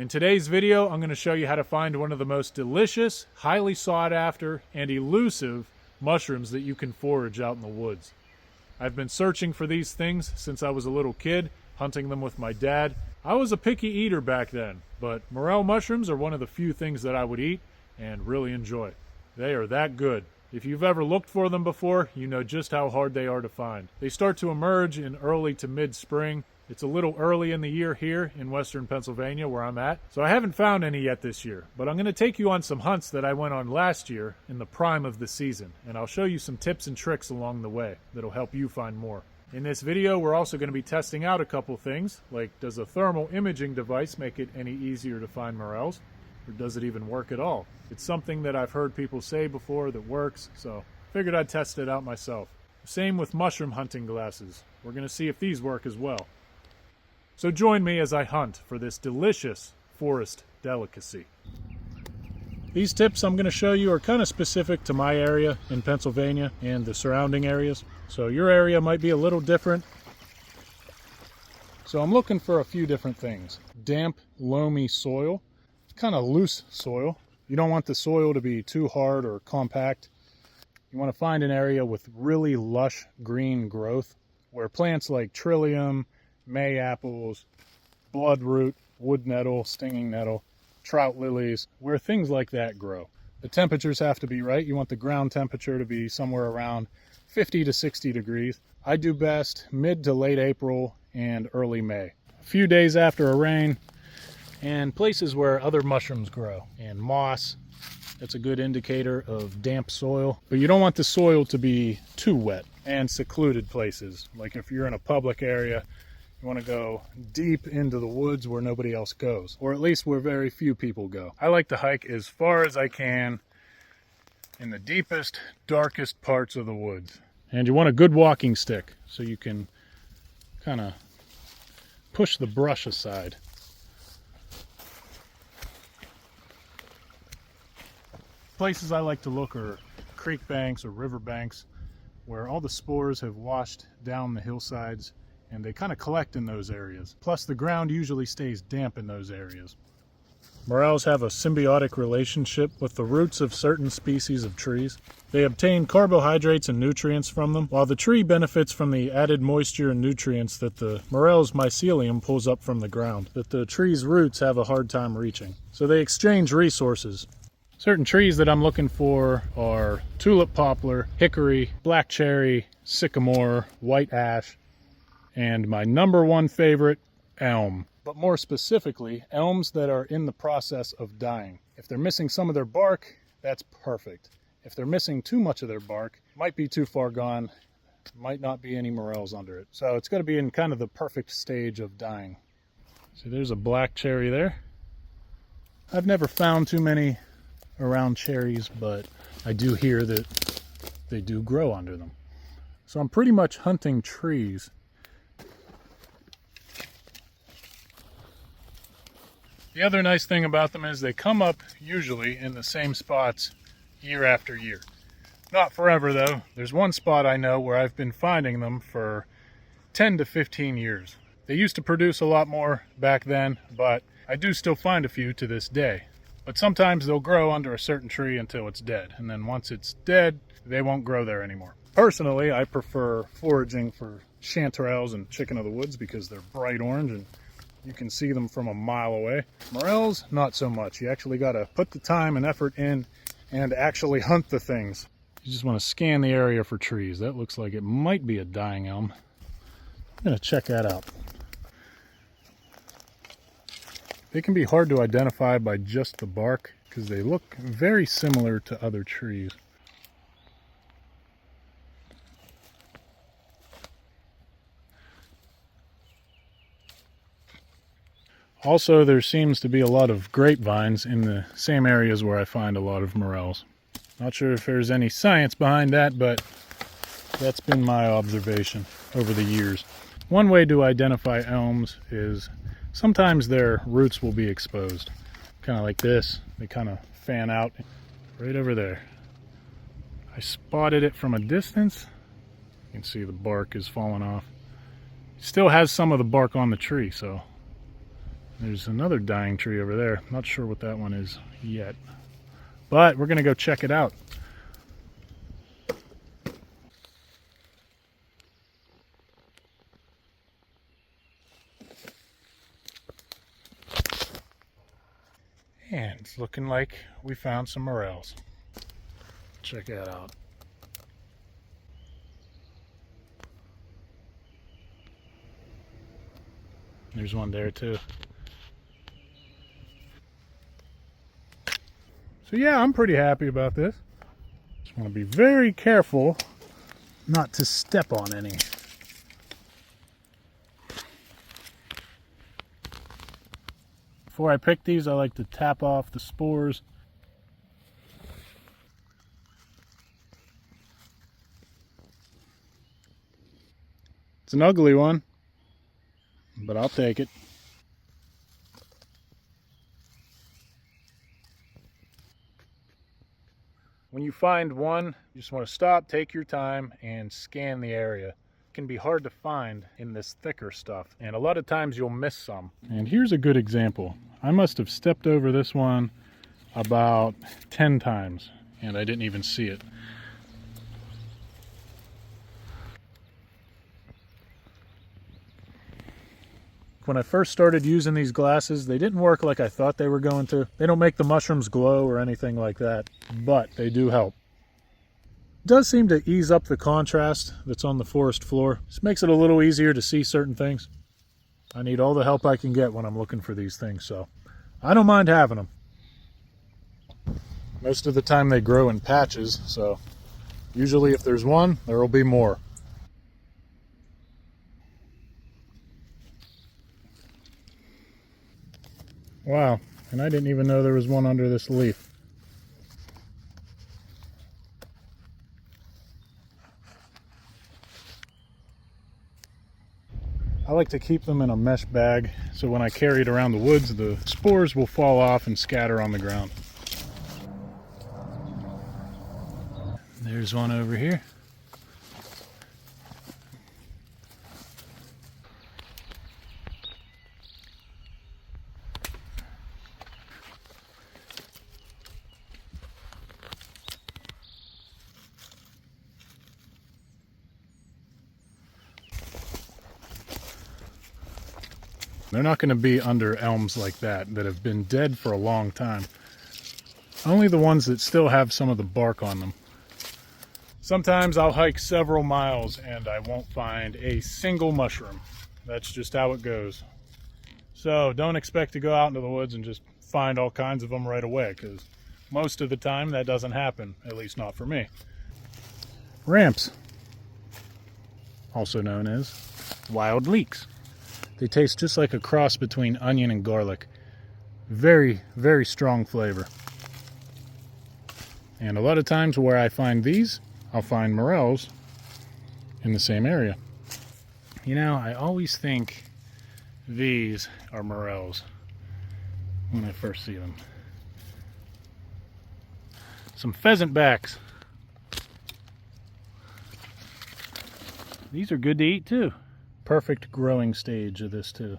In today's video, I'm going to show you how to find one of the most delicious, highly sought after, and elusive mushrooms that you can forage out in the woods. I've been searching for these things since I was a little kid, hunting them with my dad. I was a picky eater back then, but morel mushrooms are one of the few things that I would eat and really enjoy. They are that good. If you've ever looked for them before, you know just how hard they are to find. They start to emerge in early to mid-spring. It's a little early in the year here in western Pennsylvania where I'm at, so I haven't found any yet this year. But I'm going to take you on some hunts that I went on last year in the prime of the season, and I'll show you some tips and tricks along the way that'll help you find more. In this video, we're also going to be testing out a couple things, like does a thermal imaging device make it any easier to find morels, or does it even work at all? It's something that I've heard people say before that works, so figured I'd test it out myself. Same with mushroom hunting glasses. We're going to see if these work as well. So join me as I hunt for this delicious forest delicacy. These tips I'm going to show you are kind of specific to my area in Pennsylvania and the surrounding areas. So your area might be a little different. So I'm looking for a few different things. Damp, loamy soil, kind of loose soil. You don't want the soil to be too hard or compact. You want to find an area with really lush green growth where plants like trillium, May apples, bloodroot, wood nettle, stinging nettle, trout lilies, where things like that grow. The temperatures have to be right. You want the ground temperature to be somewhere around 50 to 60 degrees. I do best mid to late April and early May. A few days after a rain, and places where other mushrooms grow. And moss, that's a good indicator of damp soil. But you don't want the soil to be too wet. And secluded places, like if you're in a public area, you want to go deep into the woods where nobody else goes, or at least where very few people go. I like to hike as far as I can in the deepest, darkest parts of the woods. And you want a good walking stick so you can kind of push the brush aside. Places I like to look are creek banks or river banks where all the spores have washed down the hillsides and they kind of collect in those areas. Plus the ground usually stays damp in those areas. Morels have a symbiotic relationship with the roots of certain species of trees. They obtain carbohydrates and nutrients from them, while the tree benefits from the added moisture and nutrients that the morel's mycelium pulls up from the ground, that the tree's roots have a hard time reaching. So they exchange resources. Certain trees that I'm looking for are tulip poplar, hickory, black cherry, sycamore, white ash, and my number one favorite, elm. But more specifically, elms that are in the process of dying. If they're missing some of their bark, that's perfect. If they're missing too much of their bark, might be too far gone, might not be any morels under it. So it's got to be in kind of the perfect stage of dying. So there's a black cherry there. I've never found too many around cherries, but I do hear that they do grow under them. So I'm pretty much hunting trees. The other nice thing about them is they come up usually in the same spots year after year. Not forever though. There's one spot I know where I've been finding them for 10 to 15 years. They used to produce a lot more back then, but I do still find a few to this day. But sometimes they'll grow under a certain tree until it's dead, and then once it's dead, they won't grow there anymore. Personally, I prefer foraging for chanterelles and chicken of the woods because they're bright orange and you can see them from a mile away. Morels, not so much. You actually got to put the time and effort in and actually hunt the things. You just want to scan the area for trees. That looks like it might be a dying elm. I'm going to check that out. They can be hard to identify by just the bark because they look very similar to other trees. Also, there seems to be a lot of grapevines in the same areas where I find a lot of morels. Not sure if there's any science behind that, but that's been my observation over the years. One way to identify elms is sometimes their roots will be exposed. Kind of like this. They kind of fan out right over there. I spotted it from a distance. You can see the bark is falling off. It still has some of the bark on the tree, so There's another dying tree over there. Not sure what that one is yet, but we're gonna go check it out. And it's looking like we found some morels. Check that out. There's one there too. So yeah, I'm pretty happy about this. Just want to be very careful not to step on any. Before I pick these, I like to tap off the spores. It's an ugly one, but I'll take it. When you find one, you just want to stop, take your time, and scan the area. It can be hard to find in this thicker stuff, and a lot of times you'll miss some. And here's a good example. I must have stepped over this one about 10 times, and I didn't even see it. When I first started using these glasses, they didn't work like I thought they were going to. They don't make the mushrooms glow or anything like that, but they do help. It does seem to ease up the contrast that's on the forest floor. Just makes it a little easier to see certain things. I need all the help I can get when I'm looking for these things, so I don't mind having them. Most of the time they grow in patches, so usually if there's one, there will be more. Wow, and I didn't even know there was one under this leaf. I like to keep them in a mesh bag, so when I carry it around the woods, the spores will fall off and scatter on the ground. There's one over here. They're not going to be under elms like that have been dead for a long time. Only the ones that still have some of the bark on them. Sometimes I'll hike several miles and I won't find a single mushroom. That's just how it goes. So don't expect to go out into the woods and just find all kinds of them right away, because most of the time that doesn't happen, at least not for me. Ramps, also known as wild leeks. They taste just like a cross between onion and garlic. Very, very strong flavor. And a lot of times where I find these, I'll find morels in the same area. You know, I always think these are morels when I first see them. Some pheasant backs. These are good to eat too. Perfect growing stage of this too.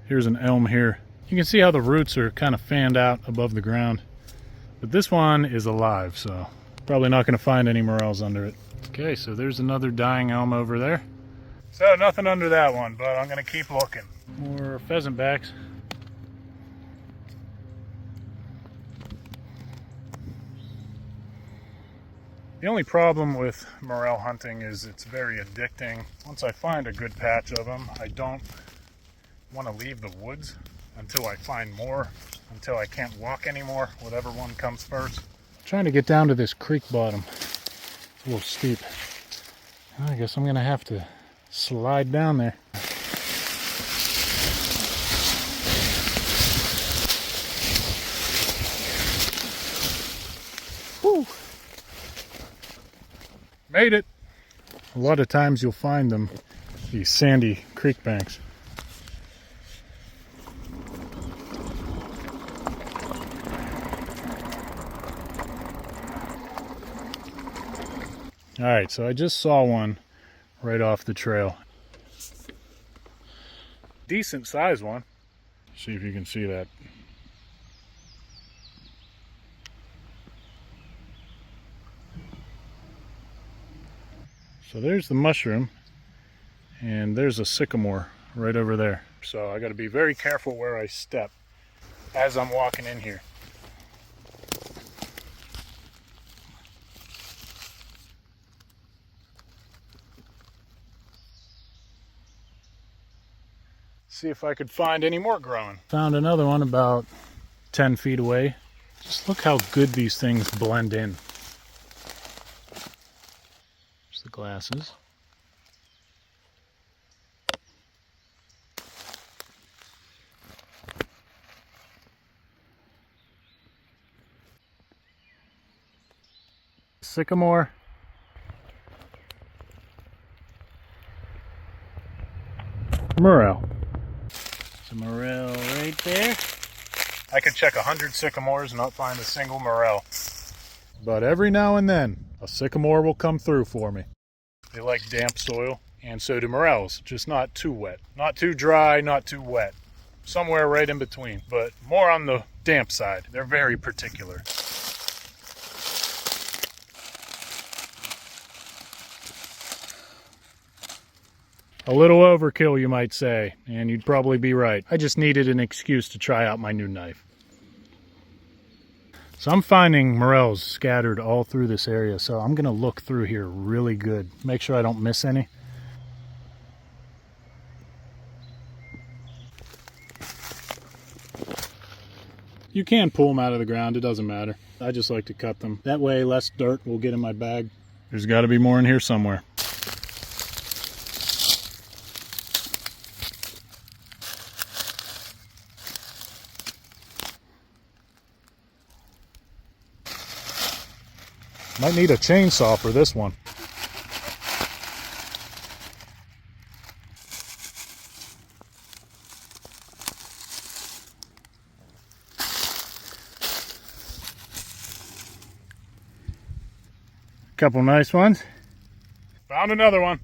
Here's an elm here. You can see how the roots are kind of fanned out above the ground. But this one is alive, so probably not going to find any morels under it. Okay, so there's another dying elm over there. So nothing under that one, but I'm going to keep looking. More pheasant backs. The only problem with morel hunting is it's very addicting. Once I find a good patch of them, I don't want to leave the woods until I find more, until I can't walk anymore, whatever one comes first. I'm trying to get down to this creek bottom. It's a little steep. I guess I'm going to have to slide down there. Whew. Made it! A lot of times you'll find them, these sandy creek banks. All right, so I just saw one right off the trail. Decent sized one. See if you can see that. So there's the mushroom, and there's a sycamore right over there. So I got to be very careful where I step as I'm walking in here. See if I could find any more growing. Found another one about 10 feet away. Just look how good these things blend in. There's the glasses. Sycamore. Morel. There's a morel right there. I could check 100 sycamores and not find a single morel. But every now and then, a sycamore will come through for me. They like damp soil, and so do morels, just not too wet. Not too dry, not too wet. Somewhere right in between, but more on the damp side. They're very particular. A little overkill, you might say, and you'd probably be right. I just needed an excuse to try out my new knife. So I'm finding morels scattered all through this area, so I'm going to look through here really good. Make sure I don't miss any. You can pull them out of the ground, it doesn't matter. I just like to cut them. That way less dirt will get in my bag. There's got to be more in here somewhere. Might need a chainsaw for this one. Couple nice ones. Found another one.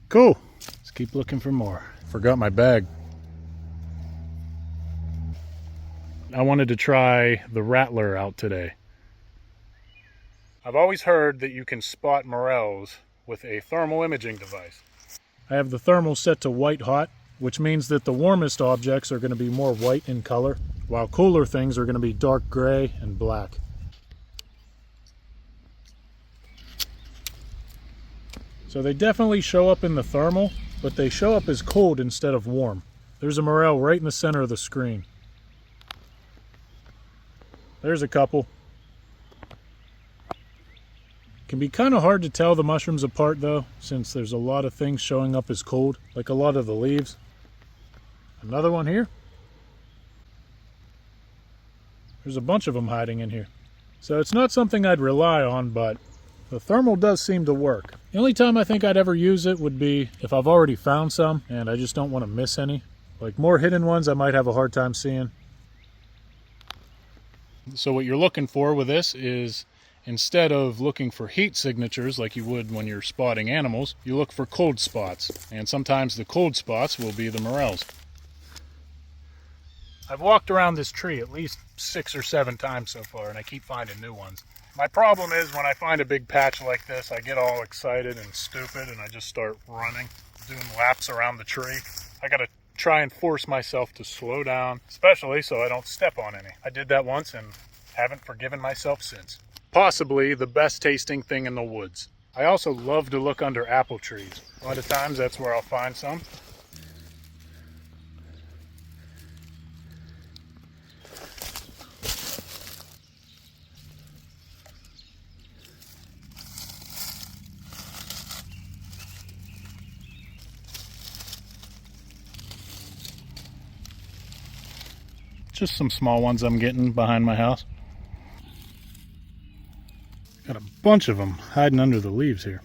Cool. Let's keep looking for more. Forgot my bag. I wanted to try the rattler out today. I've always heard that you can spot morels with a thermal imaging device. I have the thermal set to white hot, which means that the warmest objects are going to be more white in color, while cooler things are going to be dark gray and black. So they definitely show up in the thermal, but they show up as cold instead of warm. There's a morel right in the center of the screen. There's a couple. Can be kind of hard to tell the mushrooms apart though, since there's a lot of things showing up as cold, like a lot of the leaves. Another one here. There's a bunch of them hiding in here. So it's not something I'd rely on, but the thermal does seem to work. The only time I think I'd ever use it would be if I've already found some and I just don't want to miss any. Like more hidden ones I might have a hard time seeing. So what you're looking for with this is, instead of looking for heat signatures like you would when you're spotting animals, you look for cold spots. And sometimes the cold spots will be the morels. I've walked around this tree at least 6 or 7 times so far, and I keep finding new ones. My problem is when I find a big patch like this, I get all excited and stupid and I just start running, doing laps around the tree. I gotta try and force myself to slow down, especially so I don't step on any. I did that once and haven't forgiven myself since. Possibly the best tasting thing in the woods. I also love to look under apple trees. A lot of times that's where I'll find some. Just some small ones I'm getting behind my house. Got a bunch of them hiding under the leaves here.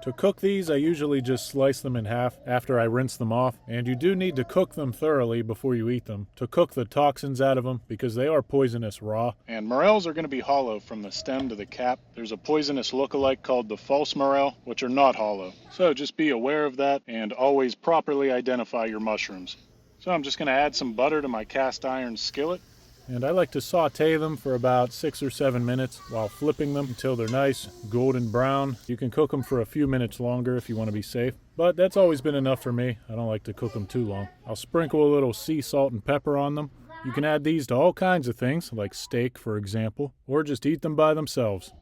To cook these, I usually just slice them in half after I rinse them off, and you do need to cook them thoroughly before you eat them to cook the toxins out of them because they are poisonous raw. And morels are going to be hollow from the stem to the cap. There's a poisonous look-alike called the false morel, which are not hollow. So just be aware of that and always properly identify your mushrooms. So I'm just going to add some butter to my cast iron skillet. And I like to saute them for about 6 or 7 minutes while flipping them until they're nice golden brown. You can cook them for a few minutes longer if you want to be safe, but that's always been enough for me. I don't like to cook them too long. I'll sprinkle a little sea salt and pepper on them. You can add these to all kinds of things, like steak for example, or just eat them by themselves.